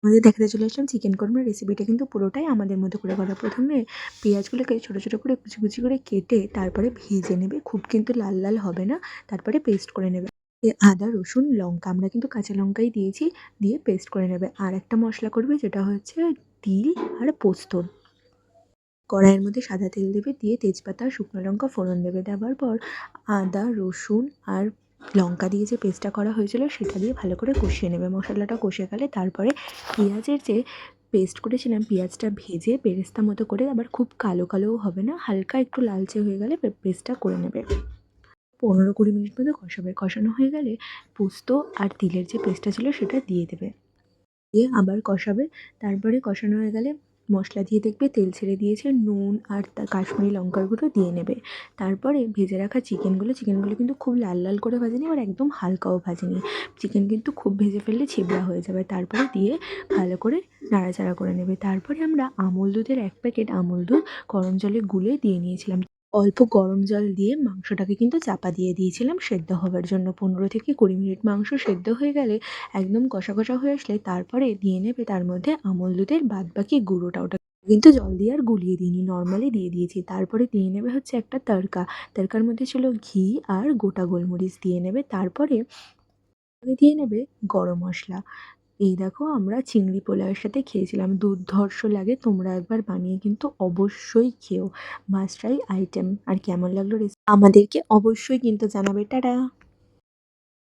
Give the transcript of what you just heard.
আমাদের দেখাতে চলে আসলাম চিকেন কোরমার রেসিপিটা কিন্তু পুরোটাই আমাদের মতো করে করা। প্রথমে পেঁয়াজগুলোকে ছোটো ছোটো করে কুচি কুচি করে কেটে তারপরে ভেজে নেবে, খুব কিন্তু লাল লাল হবে না। তারপরে পেস্ট করে নেবে আদা রসুন লঙ্কা, আমরা কিন্তু কাঁচা লঙ্কাই দিয়েছি, দিয়ে পেস্ট করে নেবে। আর একটা মশলা করবে যেটা হচ্ছে তিল আর পোস্ত। কড়াইয়ের মধ্যে সাদা তেল দেবে, দিয়ে তেজপাতা শুকনো লঙ্কা ফোড়ন দেবে, দেওয়ার পর আদা রসুন আর লঙ্কা দিয়ে যে পেস্টটা করা হয়েছিল সেটা দিয়ে ভালো করে কষিয়ে নেবে। মশলাটা কষে গেলে তারপরে পেঁয়াজের যে পেস্ট করেছিলাম পেঁয়াজটা ভেজে বেরেস্তা মতো করে, আবার খুব কালো কালোও হবে না, হালকা একটু লালচে হয়ে গেলে পেস্টটা করে নেবে। 15-20 মিনিট মতো কষাবে, কষানো হয়ে গেলে পোস্ত আর তিলের যে পেস্টটা ছিল সেটা দিয়ে দেবে, দিয়ে আবার কষাবে। তারপরে কষানো হয়ে গেলে মশলা দিয়ে দেখবে তেল ছেড়ে দিয়েছে, নুন আর তার কাশ্মীরি লঙ্কার গুঁড়ো দিয়ে নেবে। তারপরে ভেজে রাখা চিকেনগুলো কিন্তু খুব লাল লাল করে ভাজেনি, আর একদম হালকাও ভাজেনি। চিকেন কিন্তু খুব ভেজে ফেললে ছিবড়া হয়ে যাবে। তারপরে দিয়ে ভালো করে নাড়াচাড়া করে নেবে। তারপরে আমরা আমুল দুধের 1 প্যাকেট আমুল দুধ গরম জলে গুলে দিয়ে নিয়েছিলাম। অল্প গরম জল দিয়ে মাংসটাকে কিন্তু চাপা দিয়ে দিয়েছিলাম সেদ্ধ হবার জন্য। 15-20 মিনিট মাংস সেদ্ধ হয়ে গেলে একদম কষা কষা হয়ে আসলে তারপরে দিয়ে নেবে তার মধ্যে আমুল দুধের বাদবাকি গুঁড়োটা। ওটা কিন্তু জল দিয়ে আর গুলিয়ে দিইনি, নর্মালি দিয়ে দিয়েছি। তারপরে দিয়ে নেবে হচ্ছে একটা তড়কা। তড়কার মধ্যে ছিল ঘি আর গোটা গোলমরিচ দিয়ে নেবে। তারপরে দিয়ে নেবে গরম মশলা। এই দেখো আমরা চিংড়ি পোলাওয়ের সাথে খেয়েছিলাম, দুর্ধর্ষ লাগে। তোমরা একবার বানিয়ে কিন্তু অবশ্যই খেও, মাস্ট ট্রাই আইটেম। আর কেমন লাগলো আমাদেরকে অবশ্যই কিন্তু জানাবে। টাটা।